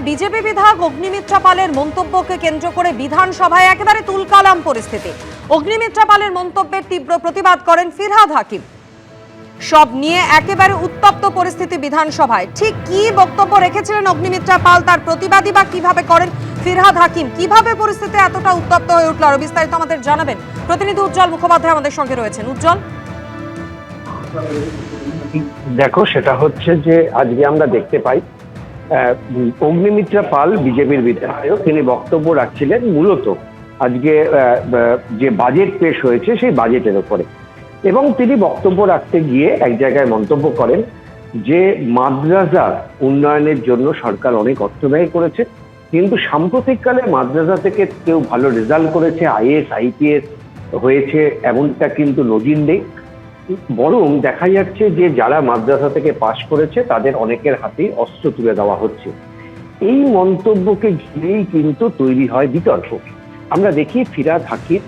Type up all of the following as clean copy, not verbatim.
BJP বিধায়ক অগ্নিমিত্রা পালের মন্তব্যকে কেন্দ্র করে বিধানসভায় একেবারে তুলকালাম পরিস্থিতি। অগ্নিমিত্রা পালের মন্তব্যের তীব্র প্রতিবাদ করেন ফিরহাদ হাকিম। সব নিয়ে একেবারে উত্তপ্ত পরিস্থিতি বিধানসভায়। ঠিক কি বক্তব্য রেখেছিলেন অগ্নিমিত্রা পাল, তার প্রতিবাদী বা কিভাবে করেন ফিরহাদ হাকিম, কিভাবে পরিস্থিতি এতটা উত্তপ্ত হয়ে উঠল, আরো বিস্তারিত আমাদের জানাবেন প্রতিনিধি উজ্জ্বল মুখোপাধ্যায় আমাদের সঙ্গে রয়েছেন। উজ্জ্বল, দেখো, সেটা হচ্ছে যে আজকে আমরা দেখতে পাই অগ্নিমিত্রা পাল বিজেপির বিধায়ক, তিনি বক্তব্য রাখছিলেন মূলত আজকে যে বাজেট পেশ হয়েছে সেই বাজেটের উপরে, এবং তিনি বক্তব্য রাখতে গিয়ে এক জায়গায় মন্তব্য করেন যে মাদ্রাসা উন্নয়নের জন্য সরকার অনেক অর্থ ব্যয় করেছে, কিন্তু সাম্প্রতিককালে মাদ্রাসা থেকে কেউ ভালো রেজাল্ট করেছে, আইএস আইপিএস হয়েছে এমনটা কিন্তু নজির নেই। বরং দেখা যাচ্ছে যে যারা মাদ্রাসা থেকে পাশ করেছে তাদের অনেকের হাতেই অস্ত্র তুলে দেওয়া হচ্ছে। এই মন্তব্যকে ঘিরেই কিন্তু তৈরি হয় বিতর্ক। আমরা দেখি ফিরহাদ হাকিম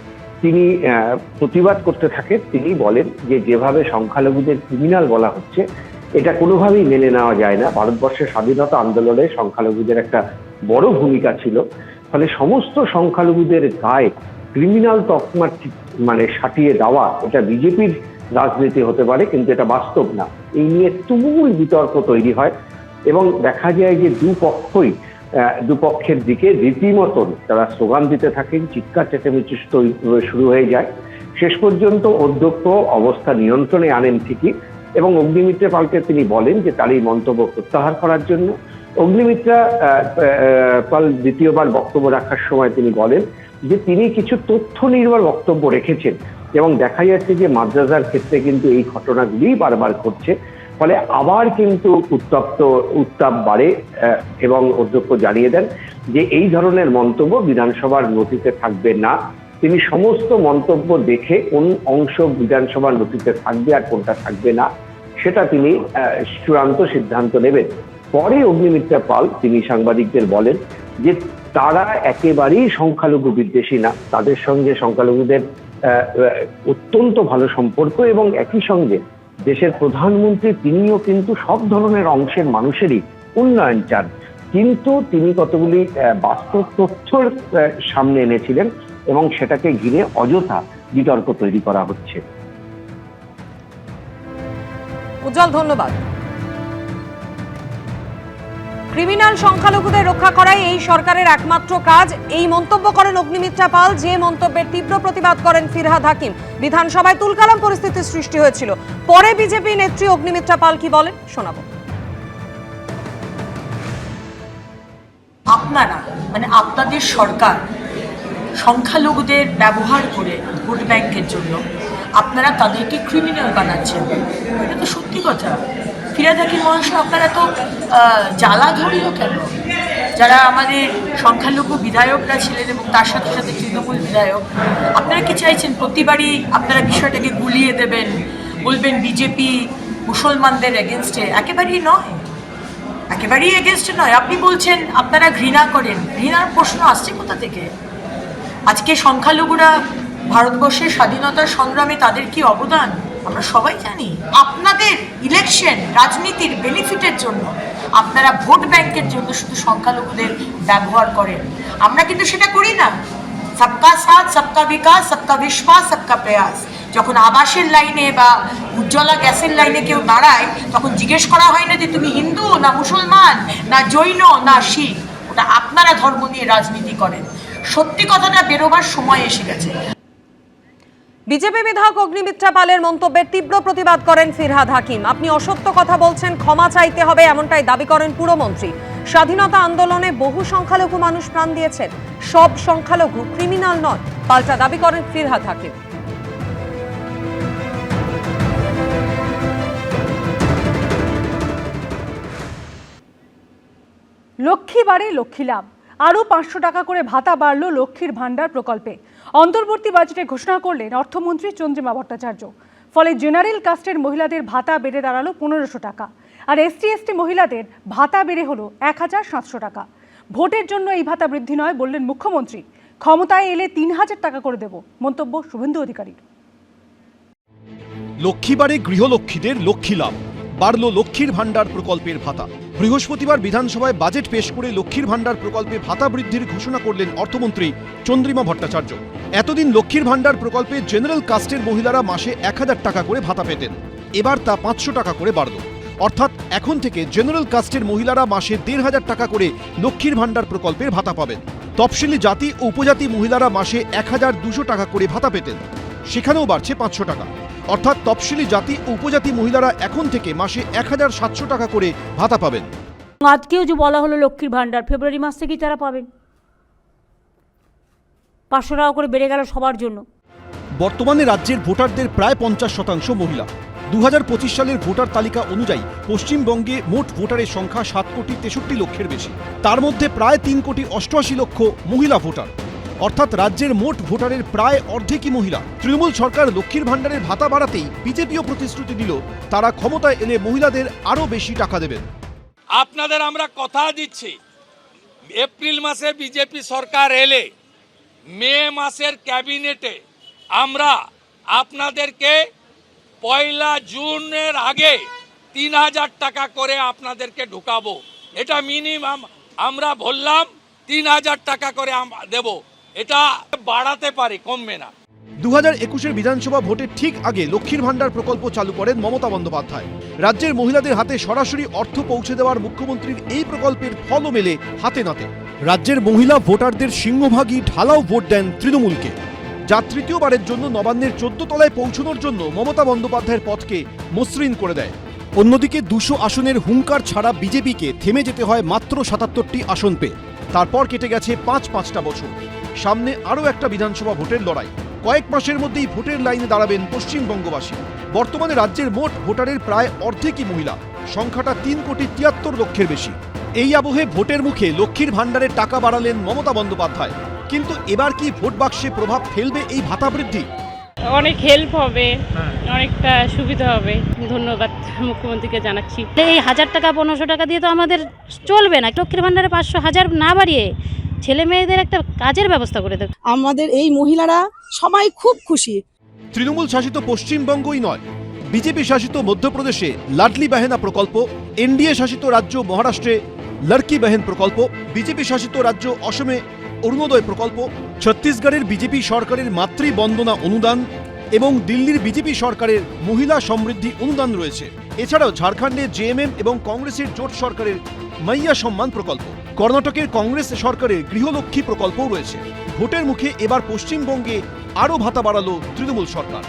তিনি প্রতিবাদ করতে থাকেন। তিনি বলেন যে যেভাবে সংখ্যালঘুদের ক্রিমিনাল বলা হচ্ছে এটা কোনোভাবেই মেনে নেওয়া যায় না। ভারতবর্ষের স্বাধীনতা আন্দোলনে সংখ্যালঘুদের একটা বড় ভূমিকা ছিল, ফলে সমস্ত সংখ্যালঘুদের গায়ে ক্রিমিনাল তকমা সাটিয়ে দেওয়া এটা বিজেপির রাজনীতি হতে পারে, কিন্তু এটা বাস্তব না। এই নিয়ে তুমুল বিতর্ক তৈরি হয় এবং দেখা যায় যে দুপক্ষের দিকে রীতিমতন তারা স্লোগান দিতে থাকেন, চিৎকার চেঁচামেচি শুরু হয়ে যায়। শেষ পর্যন্ত অধ্যক্ষ অবস্থা নিয়ন্ত্রণে আনেন ঠিকই, এবং অগ্নিমিত্রা পালকে তিনি বলেন যে তার এই মন্তব্য প্রত্যাহার করার জন্য। অগ্নিমিত্রা পাল দ্বিতীয়বার বক্তব্য রাখার সময় তিনি বলেন যে তিনি কিছু তথ্য নির্ভর বক্তব্য রেখেছেন, এবং দেখা যাচ্ছে যে মাদ্রাসার ক্ষেত্রে কিন্তু এই ঘটনাগুলি বারবার ঘটছে, ফলে আবার কিন্তু উত্তাপ বাড়ে। এবং অধ্যক্ষ জানিয়ে দেন যে এই ধরনের মন্তব্য বিধানসভার নথিতে থাকবে না। তিনি সমস্ত মন্তব্য দেখে কোন অংশ বিধানসভার নথিতে থাকবে আর কোনটা থাকবে না সেটা তিনি চূড়ান্ত সিদ্ধান্ত নেবেন। পরে অগ্নিমিত্রা পাল তিনি সাংবাদিকদের বলেন যে তারা একেবারেই সংখ্যালঘু বিদ্বেষী না, তাদের সঙ্গে সংখ্যালঘুদের অত্যন্ত ভালো সম্পর্ক, এবং একই সঙ্গে দেশের প্রধানমন্ত্রী তিনিও কিন্তু সব ধরনের অংশের মানুষেরই উন্নয়ন চান, কিন্তু তিনি কতগুলি বাস্তব তথ্যর সামনে এনেছিলেন এবং সেটাকে ঘিরে অযথা বিতর্ক তৈরি করা হচ্ছে। উজ্জ্বল, ধন্যবাদ। ক্রিমিনাল সংখ্যালঘুদের রক্ষা করাই এই সরকারের একমাত্র কাজ, এই মন্তব্য করেন অগ্নিমিত্রা পাল, যে মন্তব্যের তীব্র প্রতিবাদ করেন ফিরহাদ হাকিম। বিধানসভায় তুলকালাম পরিস্থিতির সৃষ্টি হয়েছিল। পরে বিজেপি নেত্রী অগ্নিমিত্রা পাল কি বলেন শোনাবো। আপনাদের সরকার সংখ্যালঘুদের ব্যবহার করে ভোট ব্যাংকের জন্য আপনারা তাদেরকে ক্রিমিনাল বানাচ্ছেন। এটা তো সত্যি কথা। ফিরহাদ হাকিম মহাশয়, আপনারা তো জ্বালা ধরল কেন? যারা আমাদের সংখ্যালঘু বিধায়করা ছিলেন এবং তার সাথে সাথে তৃণমূল বিধায়ক, আপনারা কি চাইছেন প্রতিবারই আপনারা বিষয়টাকে গুলিয়ে দেবেন, বলবেন বিজেপি মুসলমানদের এগেনস্টে? একেবারেই নয়, একেবারেই এগেনস্টে নয়। আপনি বলছেন আপনারা ঘৃণা করেন, ঘৃণার প্রশ্ন আসছে কোথা থেকে? আজকে সংখ্যালঘুরা ভারতবর্ষের স্বাধীনতার সংগ্রামে তাদের কি অবদান আমরা সবাই জানি। আপনাদের ইলেকশন রাজনীতির বেনিফিটের জন্য আপনারা ভোট ব্যাংকের জন্য শুধু সংখ্যালঘুদের ব্যবহার করেন। আমরা কিন্তু সেটা করি না। সবকা সাথ, সবকা বিকাশ, সবকা বিশ্বাস, সবকা প্রয়াস। যখন আবাসের লাইনে বা উজ্জ্বলা গ্যাসের লাইনে কেউ দাঁড়ায়, তখন জিজ্ঞেস করা হয় না যে তুমি হিন্দু না মুসলমান না জৈন না শিখ। ওটা আপনারা ধর্ম নিয়ে রাজনীতি করেন। সত্যি কথাটা বেরোবার সময় এসে গেছে। বিজেপি বিধায়ক অগ্নিমিত্রা পালের মন্তব্যের তীব্র প্রতিবাদ করেন ফিরহাদ হাকিম। আপনি অসত্য কথা বলছেন, ক্ষমা চাইতে হবে, এমনটাই দাবি করেন পুরমন্ত্রী। স্বাধীনতা আন্দোলনে বহু সংখ্যালঘু মানুষ প্রাণ দিয়েছেন, সব সংখ্যালঘু ক্রিমিনাল নয়, পাল্টা দাবি করেন ফিরহাদ হাকিম। লক্ষ্মী বাড়ে লক্ষ্মী লাভ, আরও 500 টাকা করে ভাতা বাড়ল লক্ষ্মীর ভাণ্ডার প্রকল্পে। অন্তর্বর্তী বাজেটে ঘোষণা করলেন অর্থমন্ত্রী চন্দ্রিমা ভট্টাচার্য। ফলে জেনারেল কাস্টের মহিলাদের ভাতা বেড়ে দাঁড়ালো 1500 টাকা, আর এসটি এসটি মহিলাদের ভাতা বেড়ে হলো 1700 টাকা। ভোটের জন্য এই ভাতা বৃদ্ধি নয় বললেন মুখ্যমন্ত্রী, ক্ষমতায় এলে 3000 টাকা করে দেব, মন্তব্য শুভেন্দু অধিকারীর। লক্ষ্মীবারে গৃহলক্ষ্মীদের লক্ষ্মী লাভ, বাড়ল লক্ষ্মীর ভাণ্ডার প্রকল্পের ভাতা। বৃহস্পতিবার বিধানসভায় বাজেট পেশ করে লক্ষ্মীর ভাণ্ডার প্রকল্পে ভাতা বৃদ্ধির ঘোষণা করলেন অর্থমন্ত্রী চন্দ্রিমা ভট্টাচার্য। এতদিন লক্ষ্মীর ভাণ্ডার প্রকল্পে জেনারেল কাস্টের মহিলারা মাসে 1000 টাকা করে ভাতা পেতেন, এবার তা 500 টাকা করে বাড়ল। অর্থাৎ এখন থেকে জেনারেল কাস্টের মহিলারা মাসে 1500 টাকা করে লক্ষ্মীর ভাণ্ডার প্রকল্পের ভাতা পাবেন। তফসিলি জাতি ও উপজাতি মহিলারা মাসে 1200 টাকা করে ভাতা পেতেন, সেখানেও বাড়ছে 500 টাকা। অর্থাৎ তফসিলি জাতি ও উপজাতি মহিলারা এখন থেকে মাসে 1700 টাকা করে ভাতা পাবেন। আজকেও যে বলা হলো লক্ষ্মীর ভাণ্ডার ফেব্রুয়ারি মাস থেকেই তারা পাবেন, 500 টাকা করে বেড়ে গেল সবার জন্য। বর্তমানে রাজ্যের ভোটারদের প্রায় 50% মহিলা। 2025 সালের ভোটার তালিকা অনুযায়ী পশ্চিমবঙ্গে মোট ভোটারের সংখ্যা 7,63,00,000-এর বেশি। তার মধ্যে প্রায় 3,88,00,000 মহিলা ভোটার। অর্থাৎ রাজ্যের মোট ভোটারের প্রায় অর্ধেকই মহিলা। তৃণমূল সরকার লক্ষ্মীর ভাণ্ডারের ভাতা বাড়াতেই বিজেপিও প্রতিশ্রুতি দিল তারা ক্ষমতায় এলে মহিলাদের আরও বেশি টাকা দেবেন। আপনাদের আমরা কথা দিচ্ছি, এপ্রিল মাসে বিজেপি সরকার এলে মে মাসের ক্যাবিনেটে আমরা আপনাদেরকে 1 জুনের আগে 3000 টাকা করে আপনাদেরকে ঢুকাবো। এটা মিনিমাম আমরা বললাম 3000 টাকা করে দেব, এটা বাড়াতে পারি, কমবে না। 2021 বিধানসভা ভোটের ঠিক আগে লক্ষ্মীর ভাণ্ডার প্রকল্প চালু করেন মমতা বন্দ্যোপাধ্যায়। রাজ্যের মহিলাদের হাতে সরাসরি অর্থ পৌঁছে দেওয়ার মুখ্যমন্ত্রীর এই প্রকল্পের ফলও মেলে হাতে নাতে। রাজ্যের মহিলা ভোটারদের সিংহভাগই ঢালাও ভোট দেন তৃণমূলকে, যা তৃতীয়বারের জন্য নবান্নের 14 তলায় পৌঁছানোর জন্য মমতা বন্দ্যোপাধ্যায়ের পথকে মসৃণ করে দেয়। অন্যদিকে 200 আসনের হুঙ্কার ছাড়া বিজেপিকে থেমে যেতে হয় মাত্র 77টি আসন পেয়ে। তারপর কেটে গেছে 5-5টা বছর। সামনে আরও একটা বিধানসভা ভোটের লড়াই। কয়েক মাসের মধ্যেই ভোটের লাইনে দাঁড়াবেন পশ্চিমবঙ্গবাসী। বর্তমানে রাজ্যের মোট ভোটারের প্রায় অর্ধেকই মহিলা, সংখ্যাটা 3,73,00,000-এর বেশি। এই আবহে ভোটের মুখে লক্ষ্মীর ভাণ্ডারের টাকা বাড়ালেন মমতা বন্দ্যোপাধ্যায়। কিন্তু এবার কি ভোট বাক্সে প্রভাব ফেলবে এই ভাতা বৃদ্ধি? অনেক হেল্প হবে, অনেকটা সুবিধা হবে। ধন্যবাদ মুখ্যমন্ত্রীকে জানাচ্ছি। এই 1000 টাকা 1500 টাকা দিয়ে তো আমাদের চলবে না। লক্ষ্মীর ভাণ্ডারে 500-1000 না বাড়িয়ে ছেলে মেয়েদের একটা কাজের ব্যবস্থা করে দেবে। আমাদের এই মহিলারা সবাই খুব খুশি। তৃণমূল শাসিত পশ্চিমবঙ্গই নয়, বিজেপি শাসিত মধ্যপ্রদেশে লাডলি বাহেনা প্রকল্প, এনডিএ শাসিত রাজ্য মহারাষ্ট্রে লড়কি বাহেন প্রকল্প, বিজেপি শাসিত রাজ্য অসমে অরুণোদয় প্রকল্প, ছত্তিশগড়ের বিজেপি সরকারের মাতৃ বন্দনা অনুদান এবং দিল্লির বিজেপি সরকারের মহিলা সমৃদ্ধি অনুদান রয়েছে। এছাড়াও ঝাড়খণ্ডে জেএমএম এবং কংগ্রেসের জোট সরকারের মাইয়া সম্মান প্রকল্প, কর্ণাটকের কংগ্রেস সরকারের গৃহলক্ষ্মী প্রকল্পও রয়েছে। ভোটের মুখে এবার পশ্চিমবঙ্গে আরও ভাতা বাড়ালো তৃণমূল সরকার।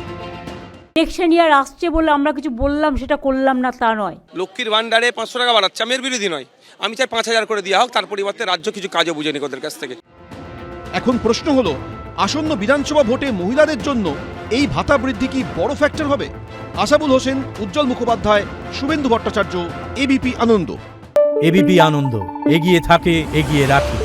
ইলেকশন ইয়ার আসছে বলে আমরা কিছু বললাম সেটা করলাম না তা নয়। লক্ষ্মীর ভাণ্ডারে 500 টাকা বাড়াচ্ছে, আমি এর বিরোধী নয়। আমি চাই 5000 করে দেওয়া হোক, তার পরিবর্তে রাজ্য কিছু কাজও বুঝে নিক ওদের কাছ থেকে। এখন প্রশ্ন হলো, আসন্ন বিধানসভা ভোটে মহিলাদের জন্য এই ভাতা বৃদ্ধি কি বড় ফ্যাক্টর হবে? আশাবুল হোসেন, উজ্জ্বল মুখোপাধ্যায়, শুভেন্দু ভট্টাচার্য, এবিপি আনন্দ। এবিপি আনন্দ, এগিয়ে থাকে, এগিয়ে রাখে।